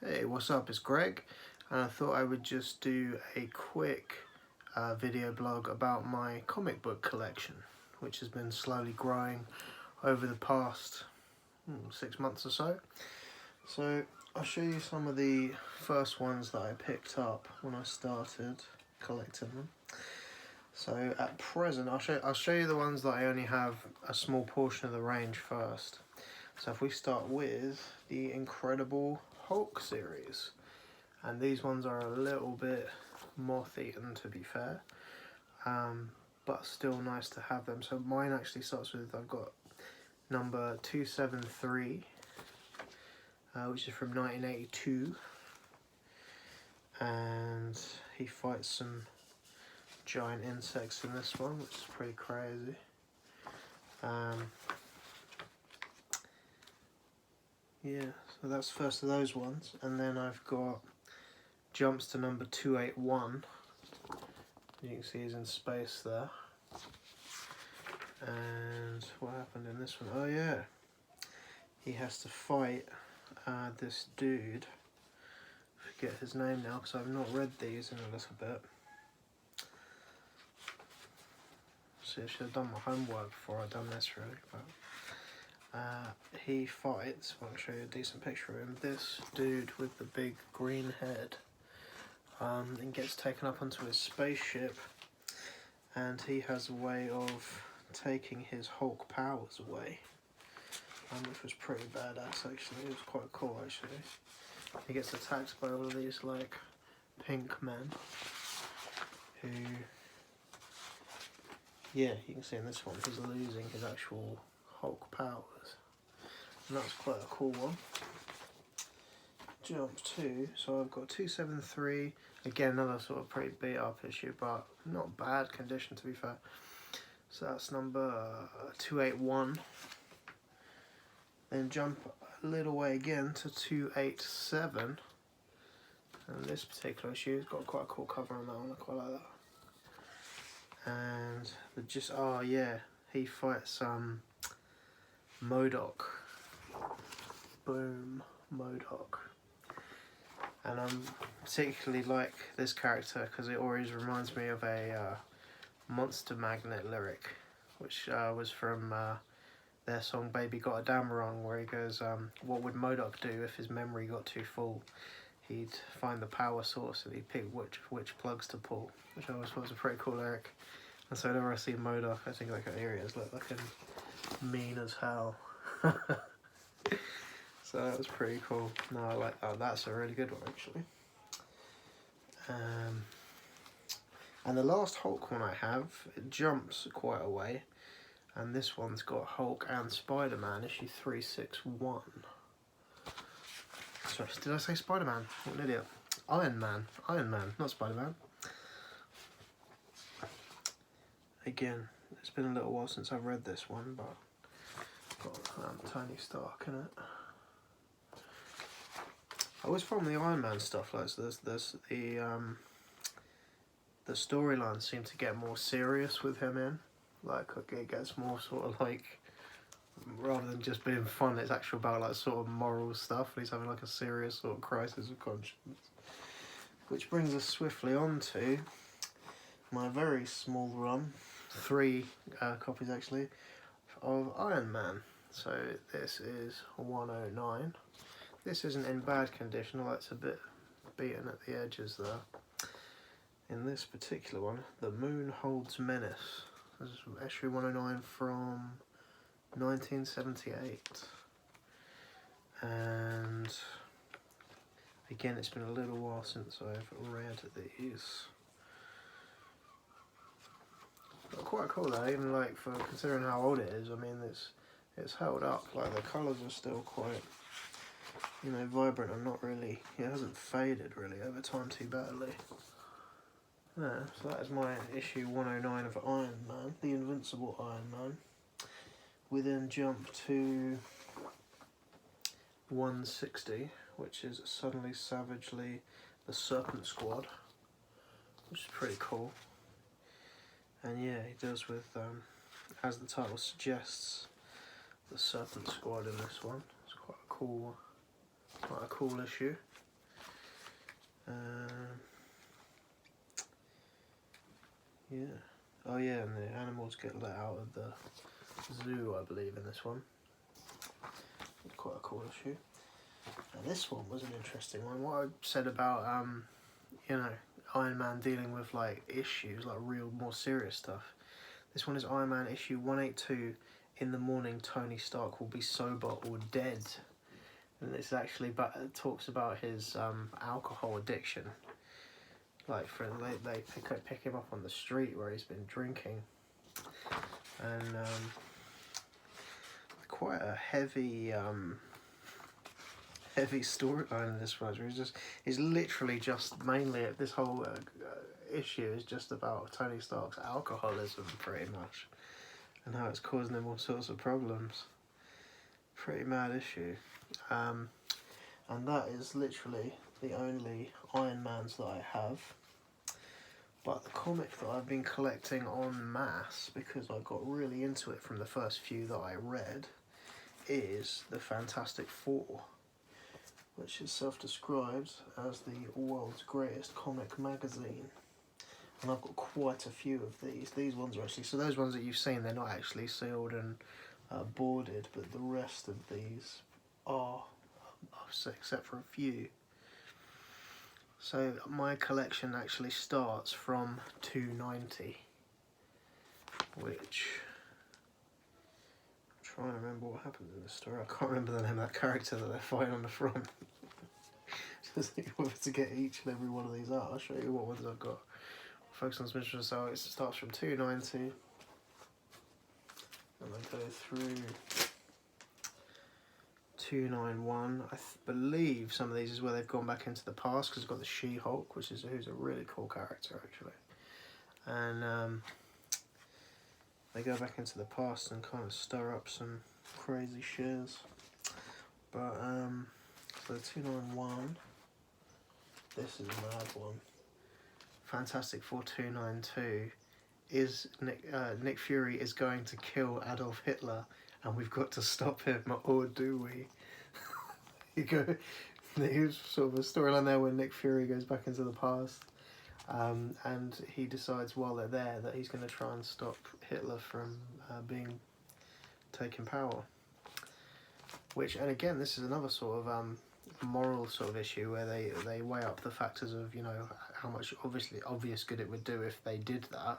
Hey, what's up? It's Greg, and I thought I would just do a quick video blog about my comic book collection, which has been slowly growing over the past 6 months or so. So I'll show you some of the first ones that I picked up when I started collecting them. So at present, I'll show you the ones that I only have a small portion of the range first. So if we start with the Incredible Hulk series, and these ones are a little bit moth-eaten, to be fair, but still nice to have them. So mine actually starts with, I've got number 273, which is from 1982, and he fights some giant insects in this one, which is pretty crazy. Yeah, so that's the first of those ones, and then I've got jumps to number 281. You can see he's in space there. And what happened in this one? Oh yeah, he has to fight this dude. I forget his name now because I've not read these in a little bit. See, I should have done my homework before I'd done this really. But he fights, I'll show you a decent picture of him, this dude with the big green head, and gets taken up onto his spaceship, and he has a way of taking his Hulk powers away, which was pretty badass actually. It was quite cool actually. He gets attacked by all of these like pink men who, yeah, you can see in this one he's losing his actual Hulk powers, and that's quite a cool one. Jump 2, so I've got 273, again another sort of pretty beat up issue, but not bad condition to be fair. So that's number 281. Then jump a little way again to 287, and this particular issue has got quite a cool cover on that one, I quite like that. And oh yeah, he fights MODOK. Boom, MODOK. And I particularly like this character because it always reminds me of a Monster Magnet lyric, which was from their song Baby Got a Damn Wrong, where he goes, what would MODOK do if his memory got too full? He'd find the power source and he'd pick which plugs to pull, which I always thought was a pretty cool lyric. And so whenever I see MODOK, I think like areas look like mean as hell. So that was pretty cool. No, I like that. That's a really good one actually. And the last Hulk one I have, it jumps quite a way, and this one's got Hulk and Spider-Man, issue 361. Sorry, did I say Spider-Man? What an idiot. Iron Man, not Spider-Man. Again, it's been a little while since I've read this one, but got Tony Stark in it. I always found the Iron Man stuff like this. The storylines seem to get more serious with him in. Like it gets more sort of like, rather than just being fun, it's actually about like sort of moral stuff. And he's having like a serious sort of crisis of conscience. Which brings us swiftly on to my very small run, 3 copies actually, of Iron Man. So this is 109. This isn't in bad condition, although it's a bit beaten at the edges there. In this particular one, The Moon Holds Menace. This is issue 109 from 1978. And again, it's been a little while since I've read these. But quite cool though, even like for considering how old it is. I mean, it's held up. Like the colours are still quite, you know, vibrant and not really, it hasn't faded really over time too badly. Yeah, so that is my issue 109 of Iron Man, the Invincible Iron Man. We then jump to 160, which is Suddenly Savagely the Serpent Squad, which is pretty cool. And yeah, he does with, as the title suggests, the Serpent Squad in this one. It's quite a cool issue. Yeah. Oh yeah, and the animals get let out of the zoo, I believe, in this one. Quite a cool issue. Now this one was an interesting one. What I said about you know, Iron Man dealing with like issues, like real, more serious stuff. This one is Iron Man issue 182. In the morning, Tony Stark will be sober or dead. And this actually talks about his alcohol addiction. Like, they pick him up on the street where he's been drinking, and quite a heavy storyline in this one. He's literally just mainly this whole issue is just about Tony Stark's alcoholism, pretty much, and how it's causing him all sorts of problems. Pretty mad issue, and that is literally the only Iron Mans that I have. But the comic that I've been collecting en masse, because I got really into it from the first few that I read, is the Fantastic Four, which is self-described as the world's greatest comic magazine. And I've got quite a few of these. These ones are actually, so those ones that you've seen, they're not actually sealed and boarded, but the rest of these are, except for a few. So my collection actually starts from 290, which, I'm trying to remember what happens in this story. I can't remember the name of that character that they're fighting on the front. Just think whether to get each and every one of these out. I'll show you what ones I've got. Focus on Mission. So it starts from 290, and I go through 291. I believe some of these is where they've gone back into the past, because it's got the She-Hulk, who's a really cool character actually, and they go back into the past and kind of stir up some crazy shiz. But so 291, this is a mad one. Fantastic Four 292 is Nick Fury is going to kill Adolf Hitler, and we've got to stop him, or do we? There's sort of a storyline there where Nick Fury goes back into the past, and he decides while they're there that he's going to try and stop Hitler from being taking power. Which, and again, this is another sort of moral sort of issue where they weigh up the factors of, you know, how much obvious good it would do if they did that,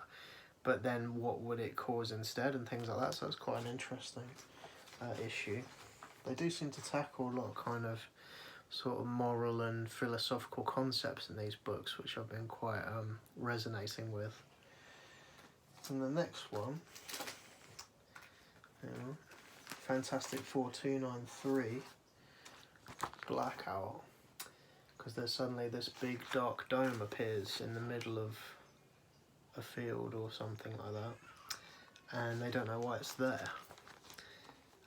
but then what would it cause instead, and things like that. So it's quite an interesting issue. They do seem to tackle a lot of kind of sort of moral and philosophical concepts in these books, which I've been quite resonating with. And the next one, Fantastic Four 293, Blackout, because there's suddenly this big dark dome appears in the middle of a field or something like that, and they don't know why it's there.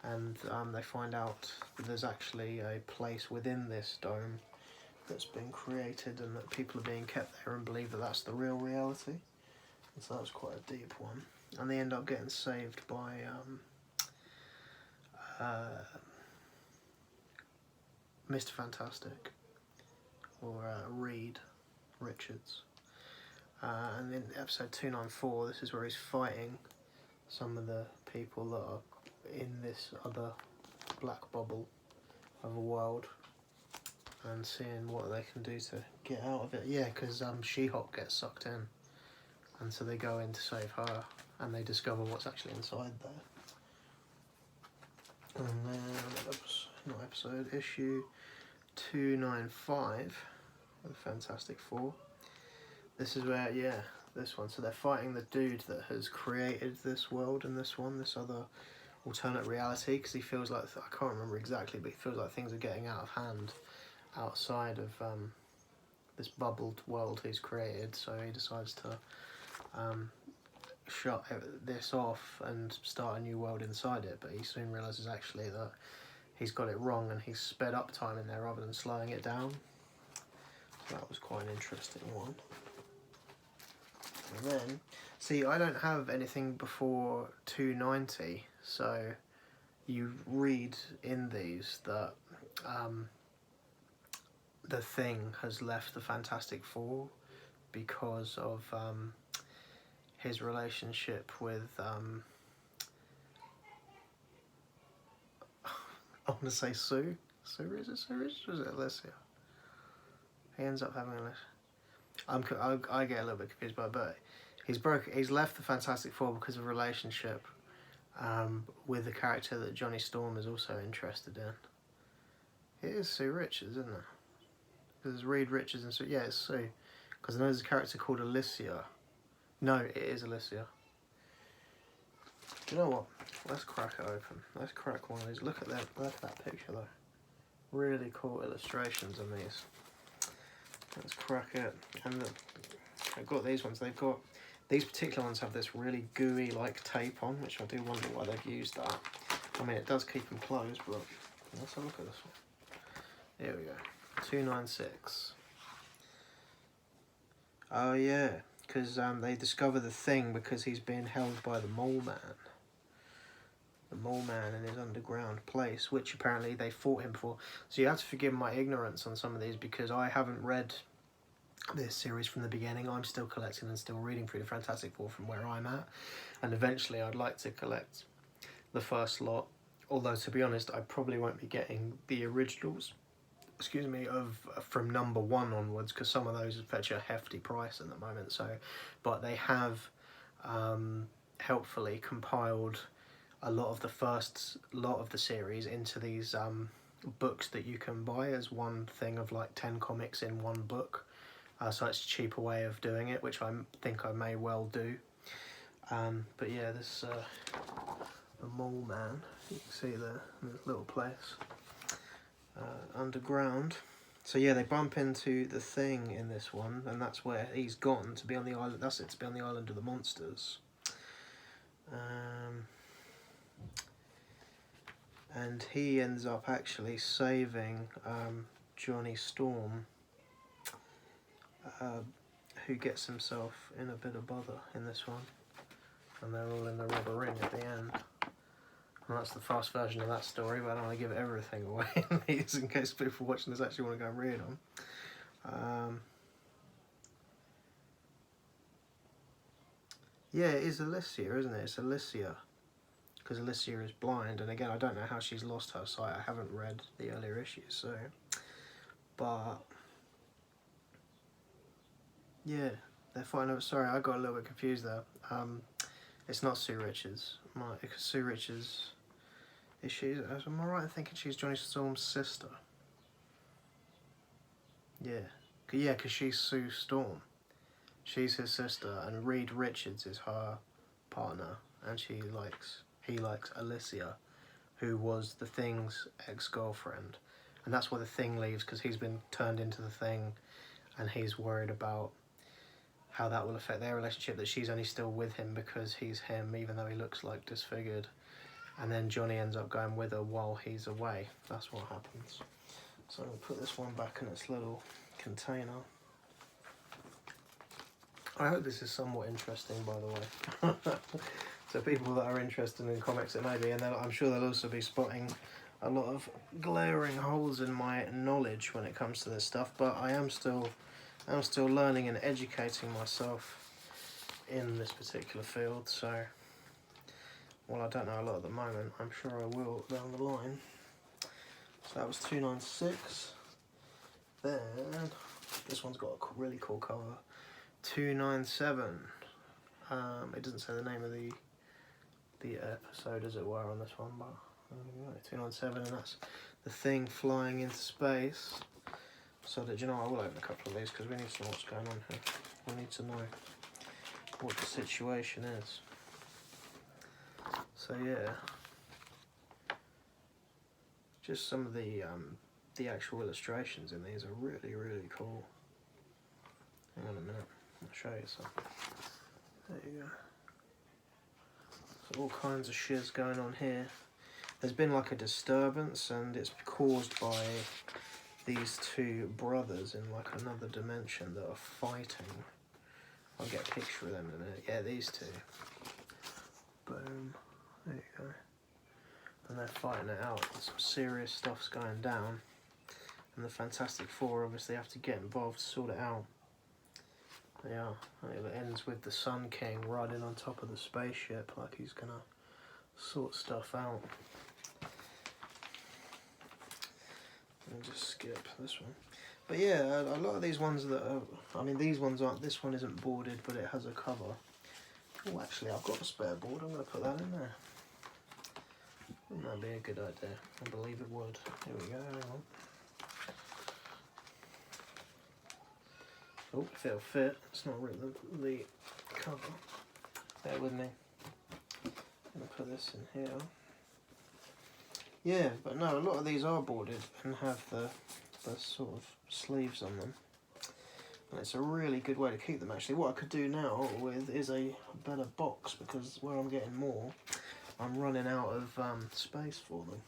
And they find out that there's actually a place within this dome that's been created, and that people are being kept there and believe that that's the real reality. And so that was quite a deep one. And they end up getting saved by Mr. Fantastic, or Reed Richards. And in episode 294, this is where he's fighting some of the people that are in this other black bubble of a world, and seeing what they can do to get out of it. Yeah, because She-Hulk gets sucked in, and so they go in to save her, and they discover what's actually inside there. And then issue 295 of Fantastic Four. This is where, this one. So they're fighting the dude that has created this world in this one, this other alternate reality, because he feels like, I can't remember exactly, but he feels like things are getting out of hand outside of this bubbled world he's created. So he decides to shut this off and start a new world inside it, but he soon realises actually that he's got it wrong, and he's sped up time in there rather than slowing it down. So that was quite an interesting one. And then, see, I don't have anything before 290, so you read in these that the Thing has left the Fantastic Four because of his relationship with I want to say Sue. Sue, is it Sue? Or is it Alicia? He ends up having Alicia. I get a little bit confused by it, but he's left the Fantastic Four because of a relationship with the character that Johnny Storm is also interested in. It is Sue Richards, isn't it? Because it's Reed Richards and Sue. Yeah, it's Sue. Because I know there's a character called Alicia. No, it is Alicia. Do you know what? Let's crack it open. Let's crack one of these. Look at that picture though. Really cool illustrations on these. Let's crack it. And I've got these ones. These particular ones have this really gooey like tape on, which I do wonder why they've used that. I mean, it does keep them closed, but let's have a look at this one. Here we go. 296. Oh yeah, because they discover the Thing because he's being held by the Mole Man. The Mole Man in his underground place, which apparently they fought him for. So you have to forgive my ignorance on some of these because I haven't read this series from the beginning. I'm still collecting and still reading through the Fantastic Four from where I'm at, and eventually I'd like to collect the first lot, although to be honest I probably won't be getting the originals, excuse me, from number 1 onwards, because some of those fetch a hefty price at the moment. So, but they have helpfully compiled a lot of the first lot of the series into these books that you can buy as one thing of like 10 comics in one book. So it's a cheaper way of doing it, which I think I may well do. But yeah, this the Mole Man, you can see there in this little place underground. So yeah, they bump into the Thing in this one, and that's where he's gone to be on the island. That's it, to be on the island of the monsters. And he ends up actually saving Johnny Storm, who gets himself in a bit of bother in this one, and they're all in the rubber ring at the end. And that's the fast version of that story, but I don't want to give everything away in these in case people watching this actually want to go and read them. Yeah, it is Alicia, isn't it? It's Alicia, because Alicia is blind, and again, I don't know how she's lost her sight. I haven't read the earlier issues, so, but yeah, they're fighting over. Sorry, I got a little bit confused there. It's not Sue Richards. Because Sue Richards, is she? Am I right in thinking she's Johnny Storm's sister? Yeah, because she's Sue Storm. She's his sister, and Reed Richards is her partner, and he likes Alicia, who was the Thing's ex-girlfriend, and that's why the Thing leaves, because he's been turned into the Thing, and he's worried about how that will affect their relationship, that she's only still with him because he's him, even though he looks like disfigured, and then Johnny ends up going with her while he's away. That's what happens. So I'm going to put this one back in its little container. I hope this is somewhat interesting, by the way. So people that are interested in comics, it may be, and I'm sure they'll also be spotting a lot of glaring holes in my knowledge when it comes to this stuff, but I'm still learning and educating myself in this particular field, so while I don't know a lot at the moment, I'm sure I will down the line. So that was 296. Then this one's got a really cool cover. 297. It doesn't say the name of the episode, as it were, on this one, but 297, and that's the Thing flying into space. So that, you know, I will open a couple of these because we need to know what's going on here. We need to know what the situation is. So yeah, just some of the actual illustrations in these are really, really cool. Hang on a minute, I'll show you some. There you go. So all kinds of shiz going on here. There's been like a disturbance, and it's caused by these two brothers in like another dimension that are fighting. I'll get a picture of them in a minute. Yeah, these two. Boom. There you go. And they're fighting it out. Some serious stuff's going down. And the Fantastic Four obviously have to get involved to sort it out. Yeah, it ends with the Sun King riding on top of the spaceship like he's gonna sort stuff out. And just skip this one. But yeah, a lot of these ones that are, I mean these ones aren't, this one isn't boarded but it has a cover. Oh, actually I've got a spare board, I'm going to put that in there. Wouldn't that be a good idea? I believe it would. Here we go, hang on. Oh, if it'll fit, it's not really the cover. Bear with me. I'm going to put this in here. Yeah, but no, a lot of these are boarded and have the sort of sleeves on them. And it's a really good way to keep them actually. What I could do now with is a better box, because where I'm getting more, I'm running out of space for them.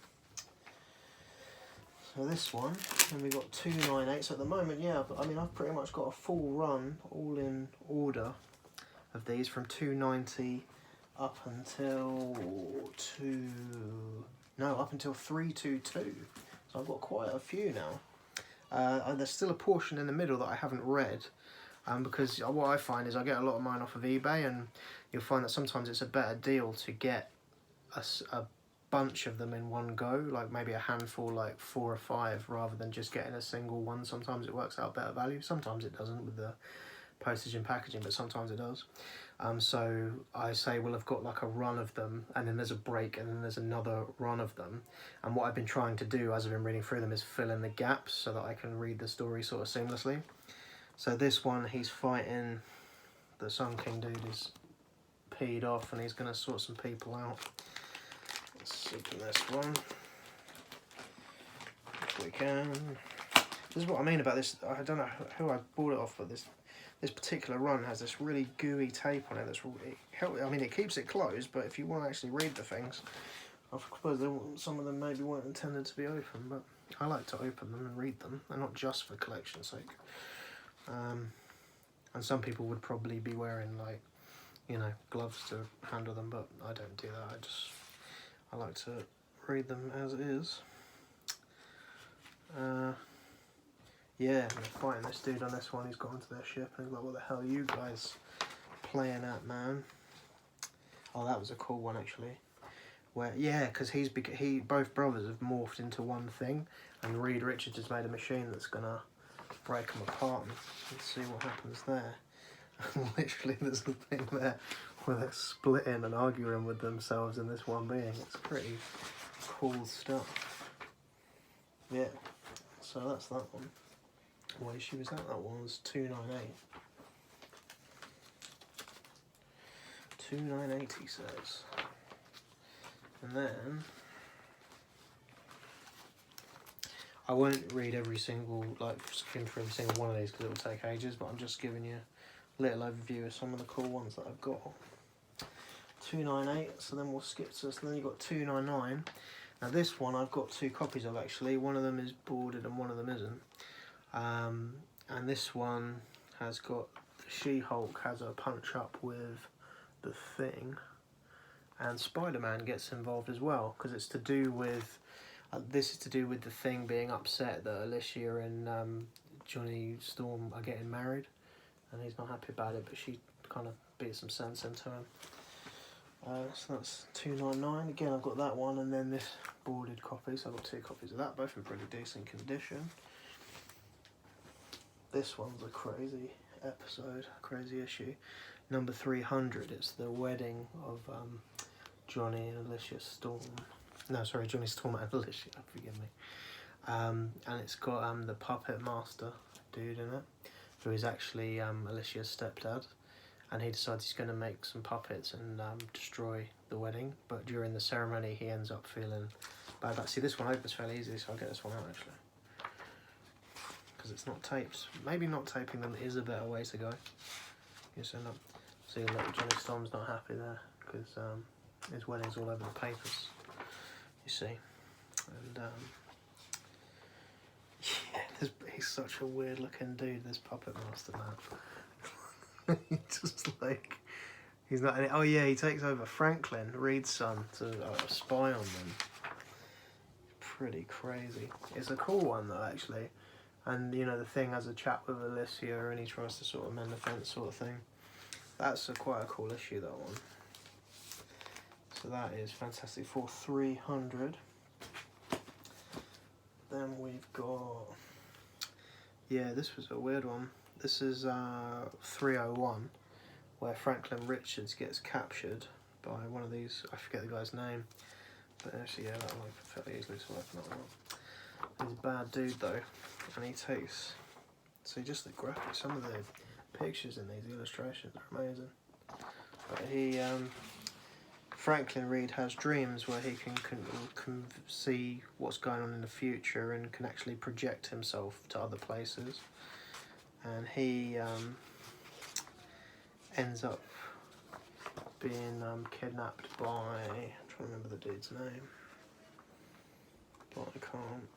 So this one, and we've got 298. So at the moment, yeah, I mean I've pretty much got a full run, all in order, of these from 290 up until up until 322. So I've got quite a few now. There's still a portion in the middle that I haven't read, because what I find is I get a lot of mine off of eBay, and you'll find that sometimes it's a better deal to get a bunch of them in one go, like maybe a handful, like 4 or 5, rather than just getting a single one. Sometimes it works out better value, sometimes it doesn't with the postage and packaging, but sometimes it does. So I say, well, I've got like a run of them, and then there's a break, and then there's another run of them. And what I've been trying to do as I've been reading through them is fill in the gaps so that I can read the story sort of seamlessly. So this one, he's fighting, the Sun King dude is peed off, and he's going to sort some people out. Let's open this one if we can. This is what I mean about this. I don't know who I bought it off, but this particular run has this really gooey tape on it that's really, I mean it keeps it closed, but if you want to actually read the things, I suppose some of them maybe weren't intended to be open, but I like to open them and read them. They're not just for collection's sake. And some people would probably be wearing, like, you know, gloves to handle them, but I don't do that. I like to read them as it is. Yeah, they're fighting this dude on this one. He's got onto their ship and he's like, what the hell are you guys playing at, man? Oh, that was a cool one actually. Where, yeah, because both brothers have morphed into one thing, and Reed Richards has made a machine that's gonna break them apart, and let's see what happens there. Literally there's a thing there where they're splitting and arguing with themselves in this one being. It's pretty cool stuff. Yeah, so that's that one. What issue was that? That one was 298. 298 he says. And then I won't read every single, like skim through every single one of these because it will take ages, but I'm just giving you a little overview of some of the cool ones that I've got. 298, so then we'll skip to, so then you've got 299. Now this one I've got 2 copies of actually. One of them is boarded and one of them isn't. And this one has got, She-Hulk has a punch up with the Thing, and Spider-Man gets involved as well, because it's to do with, this is to do with the Thing being upset that Alicia and Johnny Storm are getting married, and he's not happy about it, but she kind of beats some sense into him. So that's 299. Again, I've got that one, and then this boarded copy, so I've got 2 copies of that, both in pretty decent condition. This one's a crazy episode, crazy issue. Number 300, it's the wedding of Johnny and Alicia Storm. No, sorry, Johnny Storm and Alicia, forgive me. And it's got the puppet master dude in it, who is actually Alicia's stepdad. And he decides he's going to make some puppets and destroy the wedding. But during the ceremony, he ends up feeling bad about. See, this one opens fairly easily, so I'll get this one out actually. Because it's not taped. Maybe not taping them is a better way to go. Yes, end up. See, look, Johnny Storm's not happy there because his wedding's all over the papers. You see, and yeah, he's such a weird-looking dude. This puppet master man. He just like he's not. Oh yeah, he takes over Franklin Reed's son to spy on them. Pretty crazy. It's a cool one though, actually. And you know, the Thing has a chat with Alicia and he tries to sort of mend the fence sort of thing. That's quite a cool issue, that one. So that is Fantastic Four 300. Then we've got, yeah, this was a weird one. This is 301, where Franklin Richards gets captured by one of these, I forget the guy's name, but actually, yeah, that one I can fairly easily select that one. He's a bad dude though, and he takes, so just the graphics, some of the pictures in these illustrations are amazing. But he, Franklin Reed has dreams where he can see what's going on in the future and can actually project himself to other places. And he ends up being kidnapped by, I'm trying to remember the dude's name, but I can't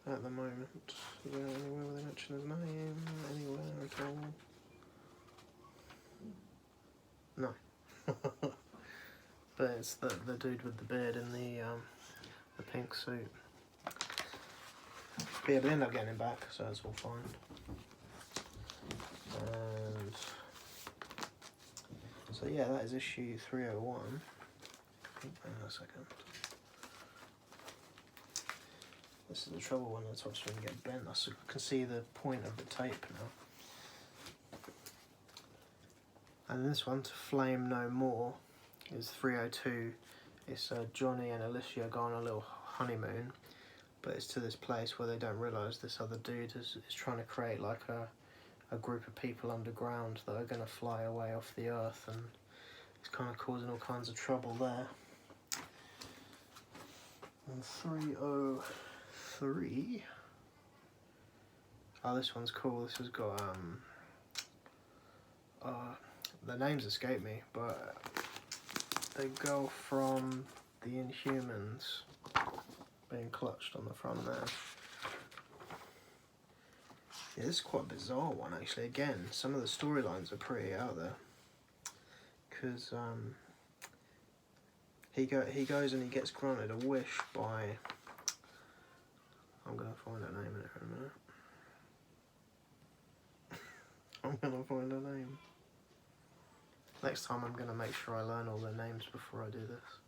at the moment. Is there anywhere where they mention his name? Anywhere at all? No. But it's the dude with the beard and the pink suit. But yeah, they end up getting him back, so it's all fine. And so yeah, that is issue 301. Hang on a second. This is the trouble when the top's going to get bent. I can see the point of the tape now. And this one, To Flame No More, is 302. It's Johnny and Alicia go on a little honeymoon, but it's to this place where they don't realise this other dude is trying to create like a group of people underground that are going to fly away off the earth, and it's kind of causing all kinds of trouble there. And 303. Oh, this one's cool. This has got the names escape me, but they go from the Inhumans being clutched on the front there. Yeah, this is quite a bizarre one actually. Again, some of the storylines are pretty out there, because he goes and he gets granted a wish by, I'm gonna find her name in it in a minute. I'm gonna find her name. Next time I'm gonna make sure I learn all their names before I do this.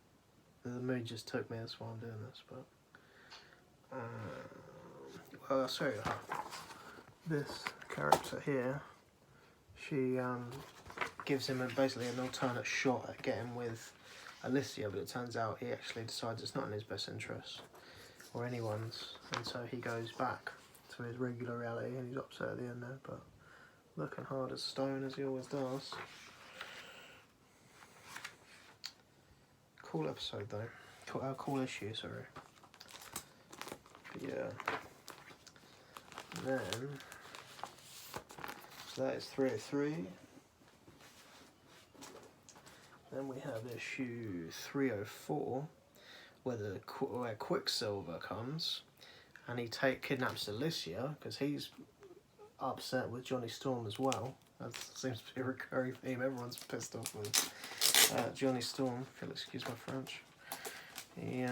The mood just took me, that's why I'm doing this. But well, I'll show you her. This character here, she gives him basically an alternate shot at getting with Alicia, but it turns out he actually decides it's not in his best interest or anyone's, and so he goes back to his regular reality, and he's upset at the end there, but looking hard as stone as he always does. Cool episode though, cool issue, sorry. But yeah, and then, so that is 303. Then we have issue 304, where Quicksilver comes, and he kidnaps Alicia, because he's upset with Johnny Storm as well. That seems to be a recurring theme. Everyone's pissed off with Johnny Storm, if you'll excuse my French. He,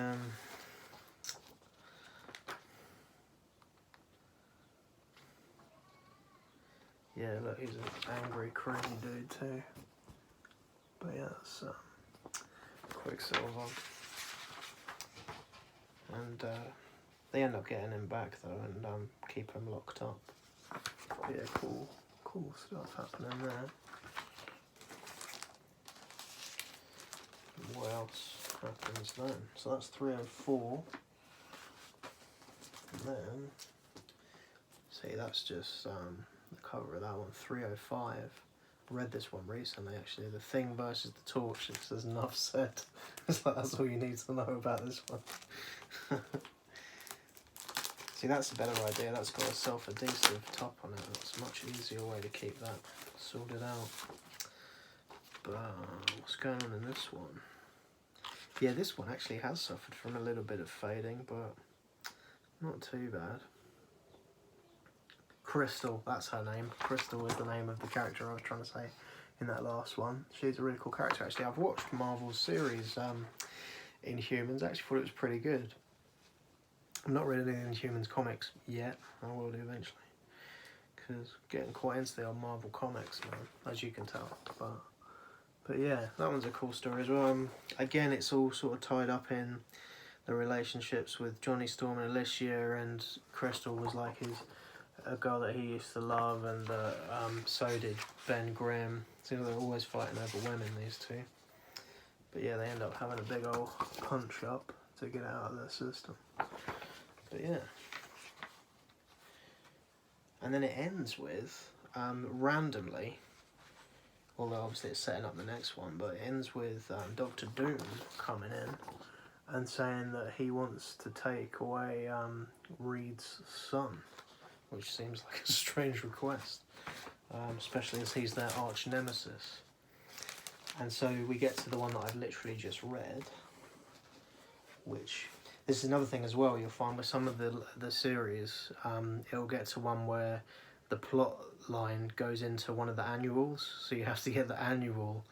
yeah, look, he's an angry, crazy dude too. But yeah, that's Quicksilver. And they end up getting him back though, and keep him locked up. But yeah, cool stuff happening there. What else happens then? So that's 304. And then, see, that's just the cover of that one, 305. I read this one recently actually, The Thing versus the Torch. It says enough said. It's like, that's all you need to know about this one. See, that's a better idea. That's got a self-adhesive top on it. That's a much easier way to keep that sorted out. But what's going on in this one? Yeah, this one actually has suffered from a little bit of fading, but not too bad. Crystal, that's her name. Crystal is the name of the character I was trying to say in that last one. She's a really cool character actually. I've watched Marvel's series Inhumans. I actually thought it was pretty good. I'm not reading any Inhumans comics yet. I will do eventually, because getting quite into the old Marvel comics, man, as you can tell. But yeah, that one's a cool story as well. Again, it's all sort of tied up in the relationships with Johnny Storm and Alicia, and Crystal was like a girl that he used to love, and so did Ben Grimm. So they're always fighting over women, these two. But yeah, they end up having a big old punch up to get out of their system. But yeah. And then it ends with, randomly, although obviously it's setting up the next one, but it ends with Doctor Doom coming in and saying that he wants to take away Reed's son, which seems like a strange request, especially as he's their arch nemesis. And so we get to the one that I've literally just read, which, this is another thing as well, you'll find with some of the series, it'll get to one where the plot line goes into one of the annuals, so you have to get the annual.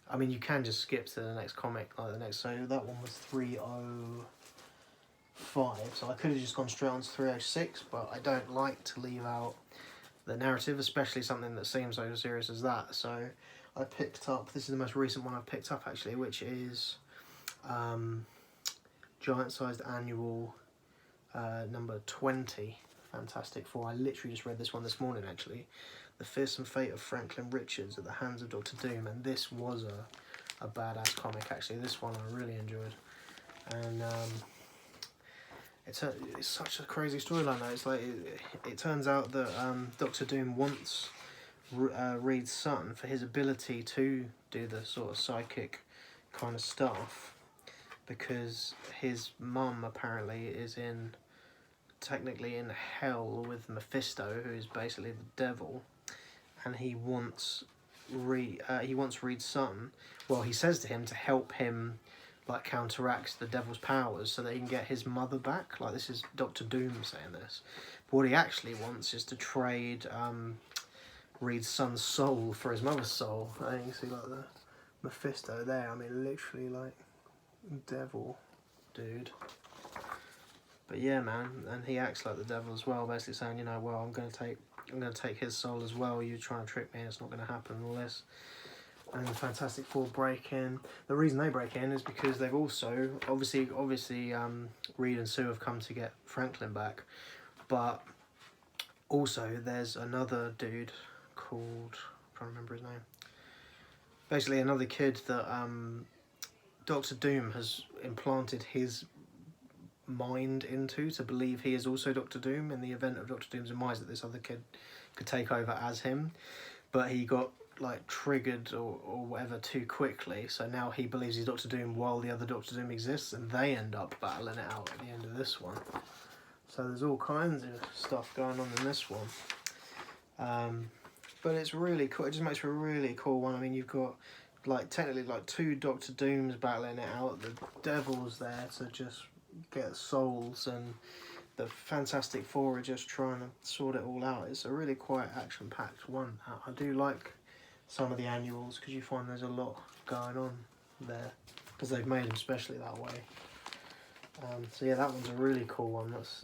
I mean, you can just skip to the next comic, like the next, so that one was 305, so I could have just gone straight on to 306, but I don't like to leave out the narrative, especially something that seems so serious as that. So I picked up, this is the most recent one I've picked up actually, which is Giant Sized Annual number 20, Fantastic Four. I literally just read this one this morning actually. The Fearsome Fate of Franklin Richards at the Hands of Doctor Doom, and this was a badass comic actually. This one I really enjoyed, and it's such a crazy storyline though. It's like it turns out that Doctor Doom wants Reed's son for his ability to do the sort of psychic kind of stuff, because his mum apparently is technically in hell with Mephisto, who is basically the devil, and he wants Reed's son. Well, he says to him to help him like counteract the devil's powers so that he can get his mother back. Like, this is Doctor Doom saying this. But what he actually wants is to trade Reed's son's soul for his mother's soul. I think you see like the Mephisto there. I mean, literally like devil dude. But yeah, man, and he acts like the devil as well, basically saying, you know, well, I'm gonna take his soul as well. You're trying to trick me, it's not gonna happen, and all this. And the Fantastic Four break in. The reason they break in is because they've also obviously Reed and Sue have come to get Franklin back, but also there's another dude called, I'm trying to remember his name. Basically, another kid that Doctor Doom has implanted his mind into to believe he is also Doctor Doom in the event of Doctor Doom's demise, that this other kid could take over as him, but he got like triggered or whatever too quickly, so now he believes he's Doctor Doom while the other Doctor Doom exists, and they end up battling it out at the end of this one. So there's all kinds of stuff going on in this one, but it's really cool. It just makes for a really cool one. I mean, you've got like technically like two Doctor Dooms battling it out, the devil's there to just get souls, and the Fantastic Four are just trying to sort it all out. It's a really quite action-packed one. I do like some of the annuals because you find there's a lot going on there because they've made them especially that way. So yeah, that one's a really cool one. That's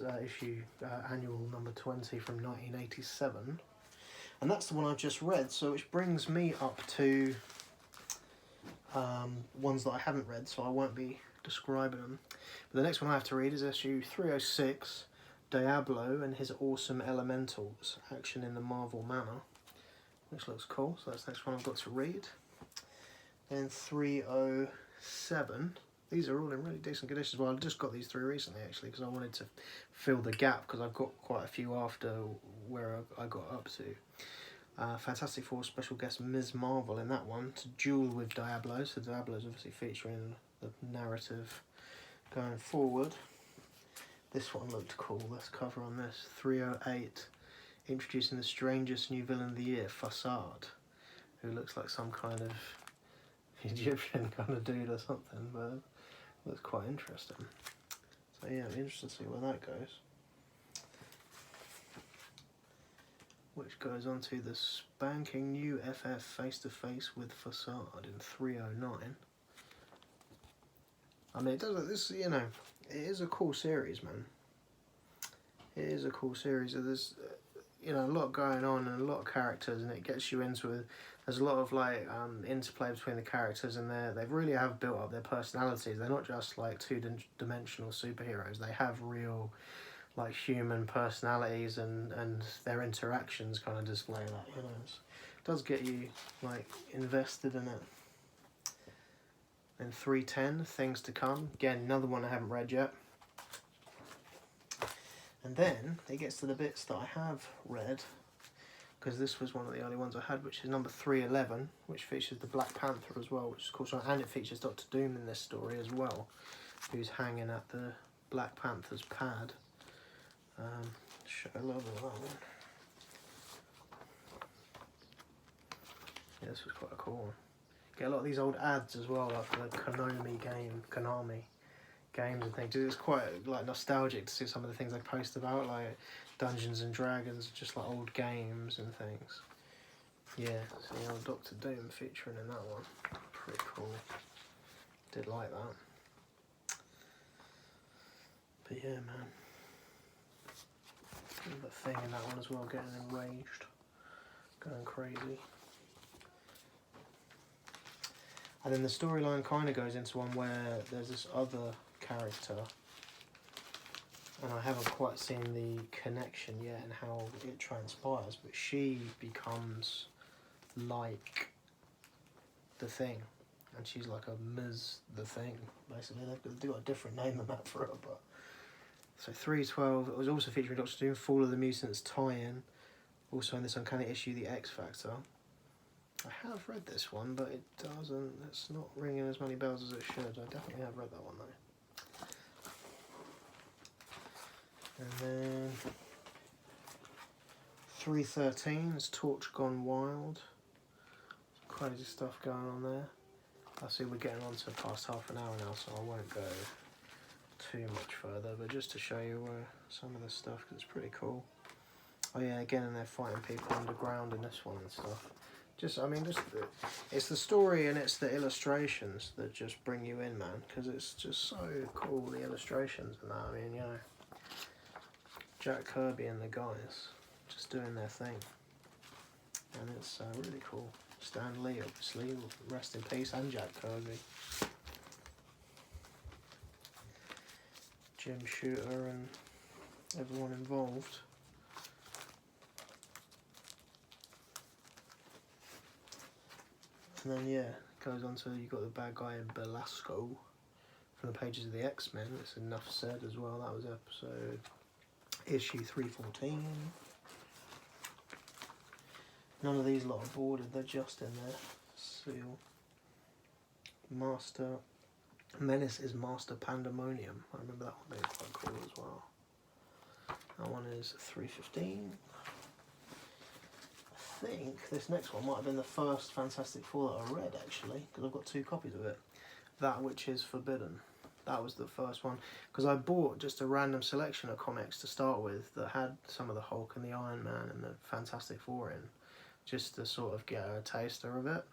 annual number 20 from 1987, and that's the one I've just read. So which brings me up to ones that I haven't read, so I won't be describing them. But the next one I have to read is issue 306, Diablo and His Awesome Elementals, Action in the Marvel Manor, which looks cool. So that's the next one I've got to read. Then 307. These are all in really decent conditions. Well, I just got these three recently actually because I wanted to fill the gap, because I've got quite a few after where I got up to. Fantastic Four special guest Ms. Marvel in that one to duel with Diablo. So Diablo's obviously featuring the narrative going forward. This one looked cool. Let's cover on this. 308, introducing the strangest new villain of the year, Facade, who looks like some kind of Egyptian kind of dude or something, but looks quite interesting. So yeah, I'm interested to see where that goes. Which goes on to the spanking new FF face-to-face with Facade in 309. I mean, it does this, you know, it is a cool series, man. it is a cool series. There's you know, a lot going on and a lot of characters, and it gets you into it. There's a lot of like interplay between the characters, and they really have built up their personalities. They're not just like two-dimensional superheroes. They have real like human personalities, and their interactions kind of display that. You know, it does get you like invested in it. And 310, Things to Come. Again, another one I haven't read yet. And then it gets to the bits that I have read, because this was one of the early ones I had, which is number 311, which features the Black Panther as well, which is cool. And it features Doctor Doom in this story as well, who's hanging at the Black Panther's pad. Show a little bit of that one. Yeah, this was quite a cool one. Get a lot of these old ads as well, like the Konami games and things. It's quite like nostalgic to see some of the things they post about, like Dungeons and Dragons, just like old games and things. Yeah, so the old Doctor Doom featuring in that one. Pretty cool. Did like that. But yeah, man. The Thing in that one as well, getting enraged. Going crazy. And then the storyline kind of goes into one where there's this other character, and I haven't quite seen the connection yet and how it transpires, but she becomes like the Thing, and she's like a Ms. the Thing, basically. They've got a different name than that for her, but... So 312, it was also featuring Doctor Doom, Fall of the Mutants tie-in, also in this Uncanny issue, The X Factor. I have read this one, but it's not ringing as many bells as it should. I definitely have read that one though. And then 313 is Torch Gone Wild. Some crazy stuff going on there. I see we're getting on to past half an hour now, so I won't go too much further, but just to show you some of the stuff, because it's pretty cool. Oh yeah, again, and they're fighting people underground in this one and stuff. It's the story and it's the illustrations that just bring you in, man, because it's just so cool, the illustrations and that. I mean, you know, Jack Kirby and the guys just doing their thing, and it's really cool. Stan Lee, obviously, rest in peace, and Jack Kirby. Jim Shooter and everyone involved. And then yeah, it goes on to, you've got the bad guy in Belasco from the pages of the X-Men. It's Enough Said as well. That was episode issue 314. None of these lot are boarded, they're just in there. Seal. Master Menace is Master Pandemonium. I remember that one being quite cool as well. That one is 315. I think this next one might have been the first Fantastic Four that I read, actually, because I've got 2 copies of it. That Which Is Forbidden. That was the first one, because I bought just a random selection of comics to start with that had some of the Hulk and the Iron Man and the Fantastic Four in, just to sort of get a taster of it.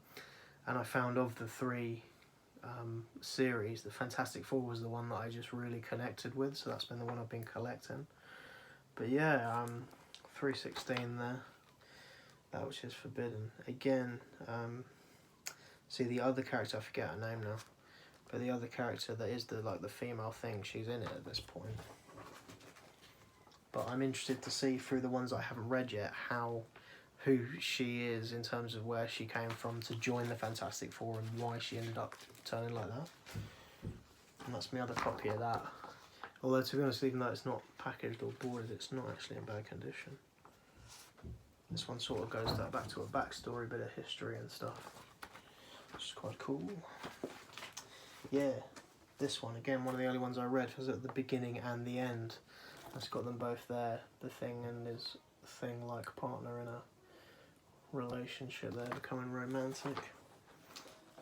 And I found of the 3 series, the Fantastic Four was the one that I just really connected with, so that's been the one I've been collecting. But yeah, 316 there. That Which Is Forbidden. Again, see the other character, I forget her name now, but the other character that is the female Thing, she's in it at this point. But I'm interested to see through the ones I haven't read yet who she is in terms of where she came from to join the Fantastic Four and why she ended up turning like that. And that's my other copy of that. Although to be honest, even though it's not packaged or boarded, it's not actually in bad condition. This one sort of goes back to a backstory, bit of history and stuff, which is quite cool. Yeah, this one, again, one of the early ones I read, was at the beginning and the end. It's got them both there, the Thing and his Thing-like partner in a relationship there, becoming romantic.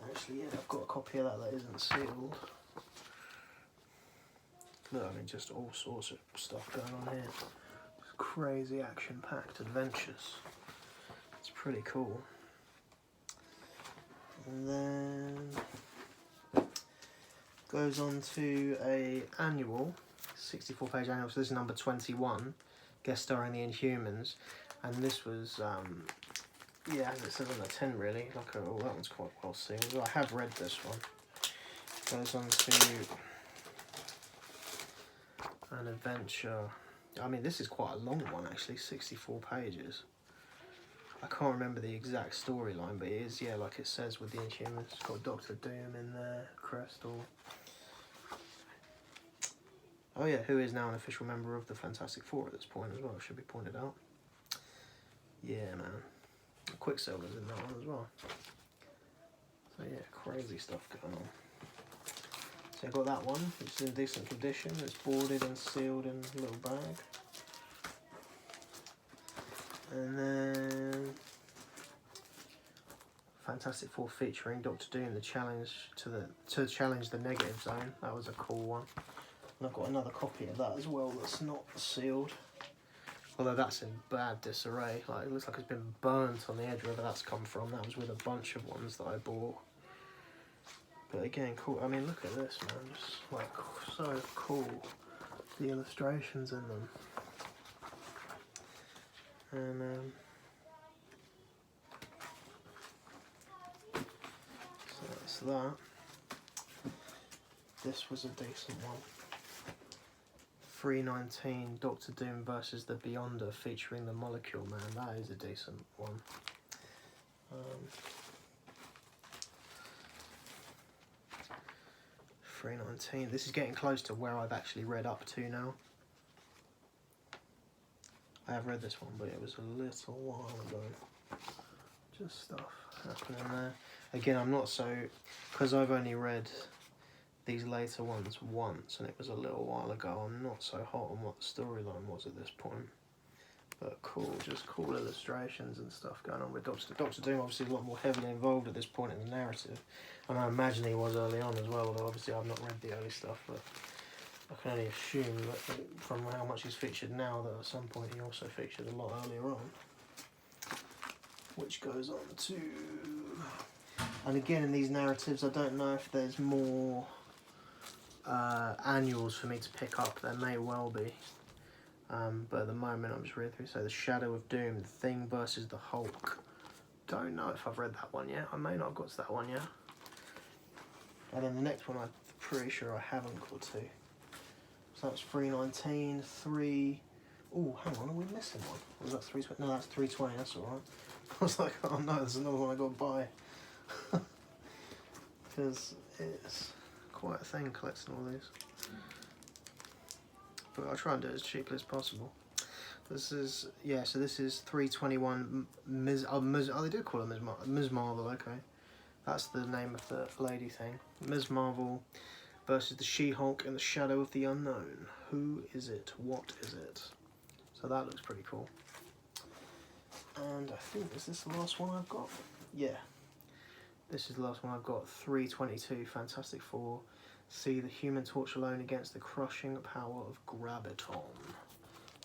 Actually, yeah, I've got a copy of that isn't sealed. Look, I mean, just all sorts of stuff going on here. Crazy action-packed adventures. It's pretty cool. And then goes on to a annual 64 page annual, so this is number 21, guest starring the Inhumans, and this was, yeah, as it says on the tin really, like, oh, that one's quite well sealed. I have read this one. Goes on to an adventure. I mean, this is quite a long one actually, 64 pages. I can't remember the exact storyline, but it is, yeah, like it says with the Inhumans. It's got Doctor Doom in there, Crystal. Oh yeah, who is now an official member of the Fantastic Four at this point as well, should be pointed out. Yeah, man. Quicksilver's in that one as well. So yeah, crazy stuff going on. So I got that one, which is in decent condition. It's boarded and sealed in a little bag. And then Fantastic Four featuring Doctor Doom, the challenge to challenge the Negative Zone. That was a cool one. And I've got another copy of that as well that's not sealed. Although that's in bad disarray. Like, it looks like it's been burnt on the edge, wherever that's come from. That was with a bunch of ones that I bought. But again, cool. I mean, look at this, man. Just like so cool. The illustrations in them. And so that's that. This was a decent one. 319 Doctor Doom versus the Beyonder, featuring the Molecule Man. That is a decent one. 319. This is getting close to where I've actually read up to now. I have read this one, but it was a little while ago. Just stuff happening there. Again, I'm not so... Because I've only read these later ones once, and it was a little while ago, I'm not so hot on what the storyline was at this point. But cool, just cool illustrations and stuff going on with Doctor Doom. Obviously a lot more heavily involved at this point in the narrative. And I imagine he was early on as well, although obviously I've not read the early stuff, but I can only assume that from how much he's featured now that at some point he also featured a lot earlier on. Which goes on to... And again, in these narratives, I don't know if there's more annuals for me to pick up. There may well be. But at the moment I'm just reading through. So The Shadow of Doom, The Thing versus the Hulk. Don't know if I've read that one yet. I may not have got to that one yet. And then the next one I'm pretty sure I haven't got to. So that's 319, 3... Oh, hang on, are we missing one? Was that 320? No, that's 320, that's alright. I was like, oh no, there's another one I got to buy. Because it's quite a thing collecting all these. But I'll try and do it as cheaply as possible. This is, yeah, so this is 321 they do call her Ms. Marvel, okay. That's the name of the lady thing. Ms. Marvel versus the She-Hulk in the Shadow of the Unknown. Who is it? What is it? So that looks pretty cool. And I think, is this the last one I've got? Yeah. This is the last one I've got. 322 Fantastic Four. See the Human Torch alone against the crushing power of Graviton.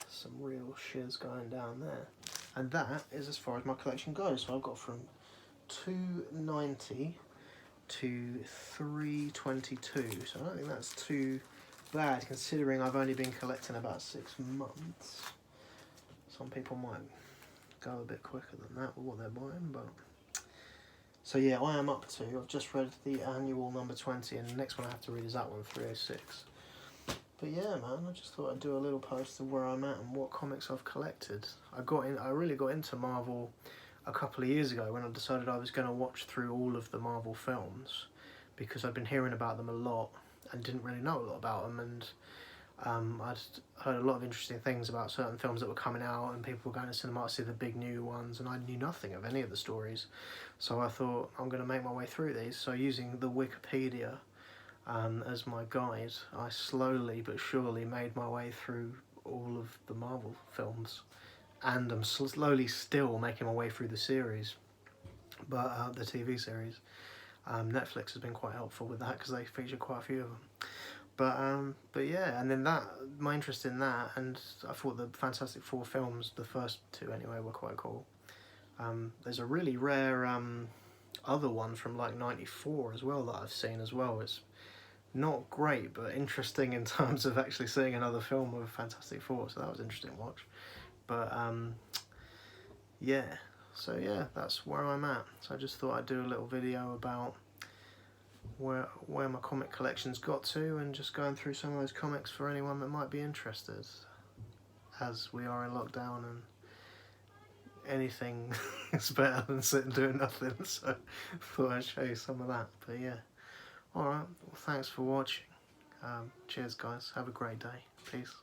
Some real shiz going down there. And that is as far as my collection goes. So I've got from 290 to 322. So I don't think that's too bad considering I've only been collecting about 6 months. Some people might go a bit quicker than that with what they're buying, but... So yeah, I am up to, I've just read the annual number 20, and the next one I have to read is that one, 306. But yeah, man, I just thought I'd do a little post of where I'm at and what comics I've collected. I really got into Marvel a couple of years ago when I decided I was going to watch through all of the Marvel films, because I'd been hearing about them a lot and didn't really know a lot about them, and I'd heard a lot of interesting things about certain films that were coming out, and people were going to cinema to see the big new ones, and I knew nothing of any of the stories. So I thought, I'm going to make my way through these. So using the Wikipedia as my guide, I slowly but surely made my way through all of the Marvel films, and I'm slowly still making my way through the series, but the TV series. Netflix has been quite helpful with that because they feature quite a few of them. But yeah, and then my interest in that, and I thought the Fantastic Four films, the first two anyway, were quite cool. There's a really rare other one from like '94 as well that I've seen as well. It's not great, but interesting in terms of actually seeing another film of Fantastic Four, so that was interesting to watch. But yeah, so yeah, that's where I'm at. So I just thought I'd do a little video about where my comic collection's got to, and just going through some of those comics for anyone that might be interested, as we are in lockdown and anything is better than sitting doing nothing, so thought I'd show you some of that. But yeah, alright, well, thanks for watching. Cheers guys, have a great day, peace.